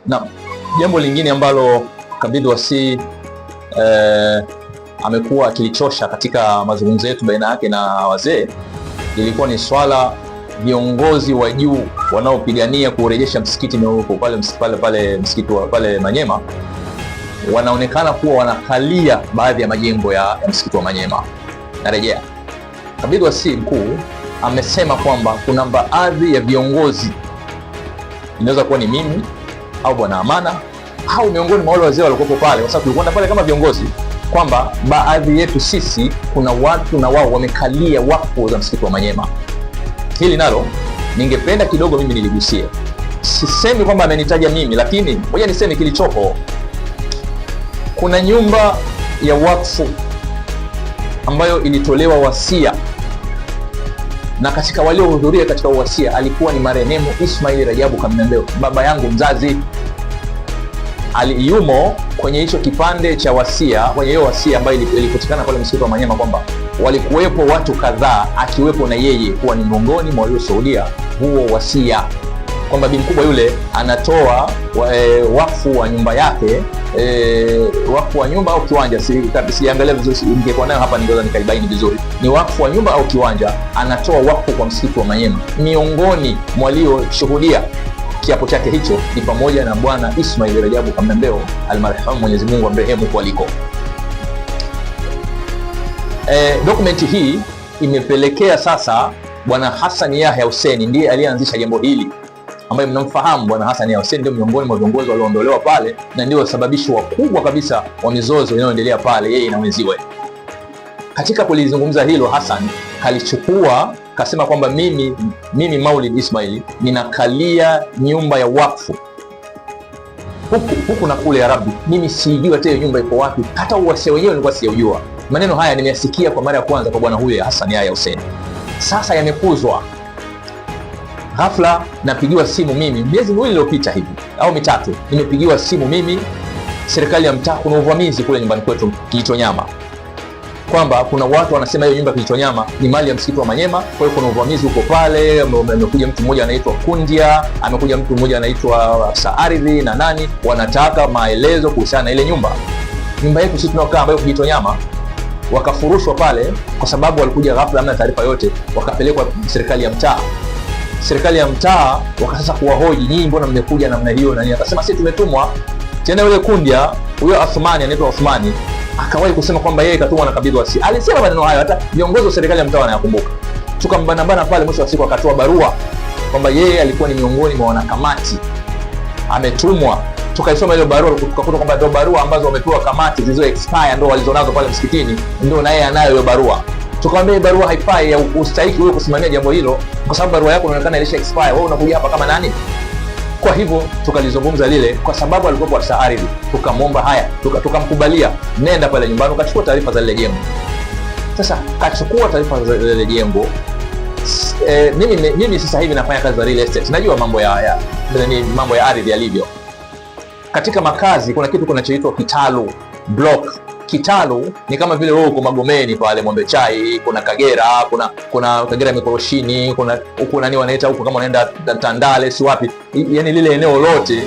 Na jambo lingine ambalo Kabidhi Wasii amekuwa akilichosha katika mazungumzo yetu baina yake na wazee ilikuwa ni swala viongozi wa juu wanaopigania kurejesha msikiti mweupe pale msikiti wa pale Manyema wanaonekana kuwa wanakalia baadhi ya majengo ya msikiti wa Manyema. Narejea, Kabidhi Wasii mkuu amesema kwamba kuna baadhi ya viongozi, inaweza kuwa ni mimi au bwana Amana au miongoni mwa wale wazee waliokuwa pale, kwa sababu tulikwenda pale kama viongozi, kwamba baadhi yetu sisi kuna watu na wao wamekalia wakfu za msikiti wa Manyema. Hili nalo ningependa kidogo mimi niligusie. Sisemi kwamba amenitaja mimi, lakini ngoja niseme kilichopo. Kuna nyumba ya wakfu ambayo ilitolewa wasia, na katika waliohudhuria katika wasia alikuwa ni marehemu Ismail Rajabu Kamnambeo, baba yangu mzazi. Aliyumo kwenye hicho kipande cha wasia, kwenye hiyo wasia ambayo ilipatikana pale msikiti wa Manyema, kwamba walikuwepo watu kadhaa akiwepo na yeye kuwa ni miongoni mwa walioshuhudia huo wasia, kwamba bi mkubwa yule anatoa wakfu wa nyumba yake, wakfu wa nyumba au kiwanja, siangalia vizuri, ningekuwa nayo hapa ningeweza nikaibaini vizuri, ni wakfu wa nyumba au kiwanja, anatoa wakfu kwa msikiti wa Manyema. Miongoni mwa walioshuhudia kiapo chake hicho ni pamoja na bwana Ismail Rajabu Kamnambeo almarhum, Mwenyezi Mungu amrehemu kwa aliko. Dokumenti hii imepelekea sasa bwana Hassan Yahya Hussein, ndiye aliyeanzisha jambo hili, ambaye mnamfahamu bwana Hassan Yahya Hussein, ndio miongoni mwa viongozi walioondolewa pale na ndio wasababishi wakubwa kabisa wa mizozo inayoendelea pale, yeye na wenziwe. Katika kulizungumza hilo, Hassan kalichukua kasema kwamba mimi Maulid Ismail ninakalia nyumba ya wakfu huku na kule, ya Rabbi, mimi sijui hata hiyo nyumba iko wapi, hata uwasia wenyewe nilikuwa sijajua. Maneno haya nimeyasikia kwa mara ya kwanza kwa bwana huyo Hassan Yahya Hussein. Sasa yamekuzwa. Ghafla napigiwa simu mimi, miezi miwili iliyopita hivi au mitatu, nimepigiwa simu mimi, serikali ya mtaa, kuna uvamizi kule nyumbani kwetu Kijitonyama, kwamba kuna watu wanasema hiyo nyumba Kijitonyama ni mali ya msikiti wa Manyema, kwa hiyo kuna uvamizi huko pale. Amekuja mtu mmoja anaitwa Kundia, amekuja mtu mmoja anaitwa afisa ardhi na nani, wanataka maelezo kuhusiana na ile nyumba yetu sisi tunaokaa ambayo Kijitonyama. Wakafurushwa pale kwa sababu walikuja ghafla, hamna taarifa yote, wakapelekwa serikali ya mtaa. Serikali ya mtaa wakasasa kuwahoji, nyinyi mbona mmekuja namna hiyo na nini? Akasema sisi tumetumwa. Tena yule Kundia, huyo Athmani, anaitwa Athmani, akawahi kusema kwamba yeye katumwa na Kabidhi Wasii. Alisema maneno hayo, hata viongozi wa serikali ya mtaa wanayakumbuka. Tukambana pale, mwisho wa siku akatoa barua kwamba yeye alikuwa ni miongoni mwa wanakamati, ametumwa. Tukaisoma ile barua, tukakuta kwamba ndio barua ambazo wamepewa kamati zilizo expire ndio walizonazo pale msikitini, ndio na yeye anayo ile barua. Tukamwambia barua haifai, ya ustahiki wewe kusimamia jambo hilo, kwa sababu barua yako inaonekana ilisha expire, wewe unakuja hapa kama nani? Kwa hivyo tukalizungumza lile, kwa sababu alikuwa kwa ardhi, tukamwomba haya, tukamkubalia, nenda pale nyumbani ukachukua taarifa za lile jengo. Sasa kachukua taarifa za lile jengo. Mimi sasa hivi nafanya kazi za real estate, najua mambo ya ardhi yalivyo. Katika makazi kuna kitu kinachoitwa kitalu block. Kitalu ni kama vile wewe uko Magomeni pale Mwembe Chai, kuna Kagera, kuna Kagera Mikoroshini, kuna nani wanaita huko kama unaenda Tandale si wapi, yani lile eneo lote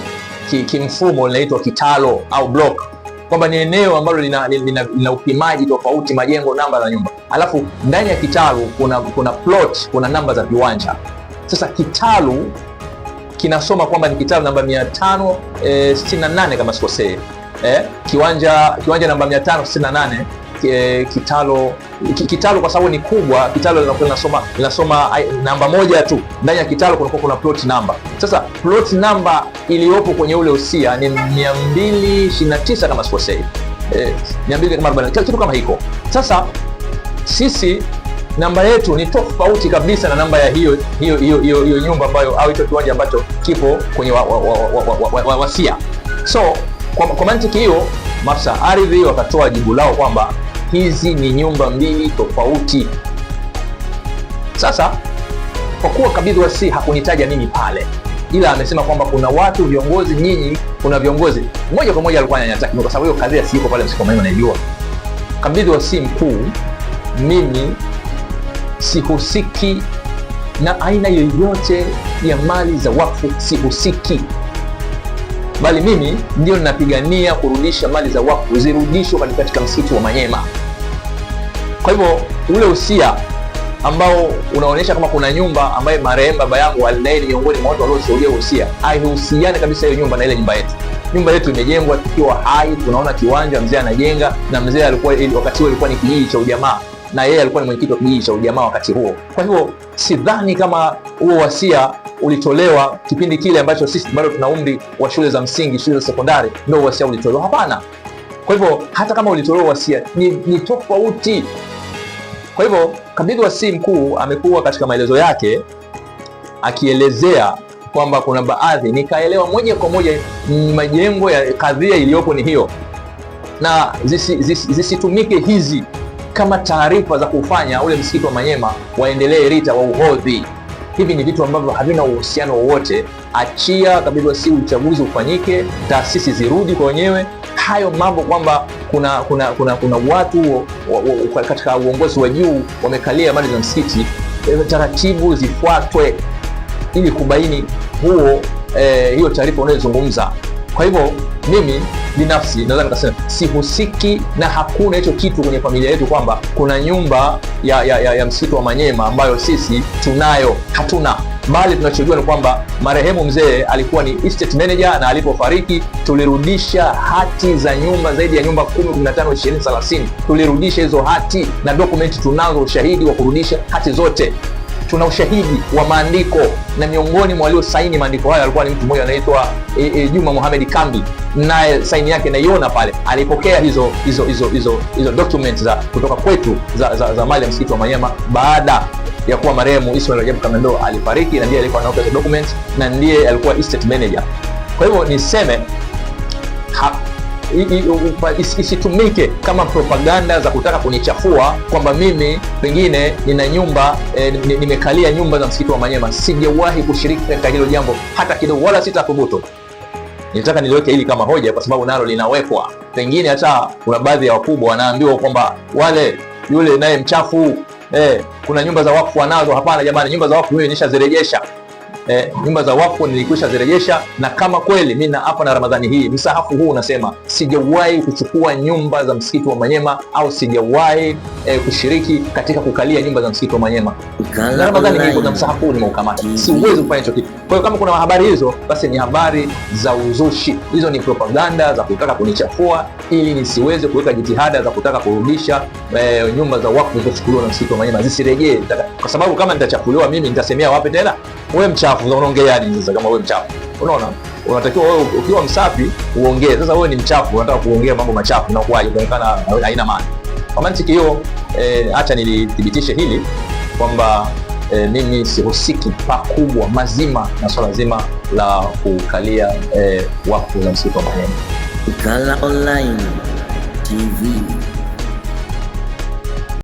kimfumo linaitwa kitalo au block, kwamba ni eneo ambalo lina upimaji tofauti, majengo, namba za nyumba, alafu ndani ya kitalu kuna plot, kuna namba za viwanja. Sasa kitalu kinasoma kwamba ni kitalu namba 568 kama sikosei. Kiwanja namba 568, kitalu kwa sababu ni kubwa, kitalu linasoma namba moja tu. Ndani ya kitalu kuna plot number. Sasa plot number iliyopo kwenye ule usia ni 229 kama sikosei, 240 kitu kama hiko. Sasa sisi namba yetu ni tofauti kabisa na namba ya hiyo nyumba ambayo au hicho kiwanja ambacho kipo kwenye wasia. So kwa mantiki hiyo, maafisa ardhi wakatoa jibu lao kwamba hizi ni nyumba mbili tofauti. Sasa kwa kuwa Kabidhi Wasii hakunitaja mimi pale, ila amesema kwamba kuna watu viongozi, nyinyi kuna viongozi, moja kwa moja alikuwa ananyataka, kwa sababu hiyo kazi ya siko pale msikiti wa naijua. Kabidhi Wasii mkuu, mimi sihusiki na aina yoyote ya mali za wakfu, sihusiki. bali mimi ndio ninapigania kurudisha mali za wakfu zirudishwe katika msikiti wa Manyema. Kwa hivyo ule usia ambao unaonyesha kama kuna nyumba ambaye marehemu baba yangu alidai ni miongoni mwa watu walioshuhudia usia, haihusiani kabisa hiyo nyumba na ile nyumba yetu. Nyumba yetu imejengwa tukiwa hai, tunaona kiwanja mzee anajenga, na mzee alikuwa wakati huo ilikuwa ni kijiji cha ujamaa, na yeye alikuwa ni mwenyekiti wa kijiji cha ujamaa wakati huo. Kwa hivyo sidhani kama huo wasia ulitolewa kipindi kile ambacho sisi bado tuna umri wa shule za msingi, shule za sekondari, ndio wasia ulitolewa. Hapana. Kwa hivyo hata kama ulitolewa wasia ni tofauti. Kwa hivyo kabidhi wasii mkuu amekuwa katika maelezo yake akielezea kwamba kuna baadhi, nikaelewa moja kwa moja majengo ya kadhia iliyopo ni hiyo, na zisitumike hizi kama taarifa za kufanya ule msikiti wa Manyema waendelee RITA wa uhodhi. Hivi ni vitu ambavyo havina uhusiano wowote. Achia kabidhi wasii, uchaguzi ufanyike, taasisi zirudi kwa wenyewe. Hayo mambo kwamba kuna watu katika uongozi wa juu wamekalia mali za msikiti, taratibu zifuatwe ili kubaini hiyo taarifa unayozungumza. Kwa hivyo mimi binafsi naweza nikasema sihusiki, na hakuna hicho kitu kwenye familia yetu kwamba kuna nyumba ya msikiti wa Manyema ambayo sisi tunayo. Hatuna. Bali tunachojua ni kwamba marehemu mzee alikuwa ni estate manager, na alipofariki tulirudisha hati za nyumba zaidi ya nyumba 10, 15, 20, 30. Tulirudisha hizo hati na dokumenti tunazo, ushahidi wa kurudisha hati zote. Tuna ushahidi wa maandiko, na miongoni mwa walio saini maandiko hayo alikuwa ni mtu mmoja anaitwa Juma Mohamed Kambi, naye saini yake naiona pale. Alipokea hizo documents kutoka kwetu za mali ya msikiti wa Manyema baada ya kuwa marehemu Ismail Rajab Kamendo alifariki, na ndiye alikuwa anaweka hizo documents na ndiye alikuwa estate manager. Kwa hivyo niseme isitumike kama propaganda za kutaka kunichafua kwamba mimi pengine nina nyumba nimekalia nyumba za msikiti wa Manyema. Sijawahi kushiriki katika hilo jambo hata kidogo, wala sitathubutu. Nilitaka niliweke hili kama hoja kwa sababu nalo linawekwa. Pengine hata kuna baadhi ya wakubwa wanaambiwa kwamba yule naye mchafu, kuna nyumba za wakfu wanazo. Hapana jamani, nyumba za wakfu mimi nishazirejesha. Nyumba za wakfu nilikwisha zirejesha, na kama kweli mimi hapa na Ramadhani hii msahafu huu unasema sijawahi kuchukua nyumba za msikiti wa Manyema au sijawahi kushiriki katika kukalia nyumba za msikiti wa Manyema. Na Ramadhani hii kuna msahafu huu nimeukamata. Siwezi kufanya hicho kitu. Kwa hiyo kama kuna habari hizo, basi ni habari za uzushi. Hizo ni propaganda za kutaka kunichafua ili nisiweze kuweka jitihada za kutaka kurudisha nyumba za wakfu zilizochukuliwa na msikiti wa Manyema zisirejee. Kwa sababu kama nitachafuliwa mimi nitasemea wapi tena? Wewe mchafu unaongea nini sasa? Kama wewe mchafu, unaona unatakiwa wewe ukiwa msafi uongee. Sasa wewe ni mchafu unataka kuongea mambo machafu na kuaje, kuonekana haina maana. Kwa mantiki hiyo, acha nilithibitishe hili kwamba mimi sihusiki pakubwa mazima na swala zima la kukalia wakfu za msikiti wa Manyema. Ikala Online TV.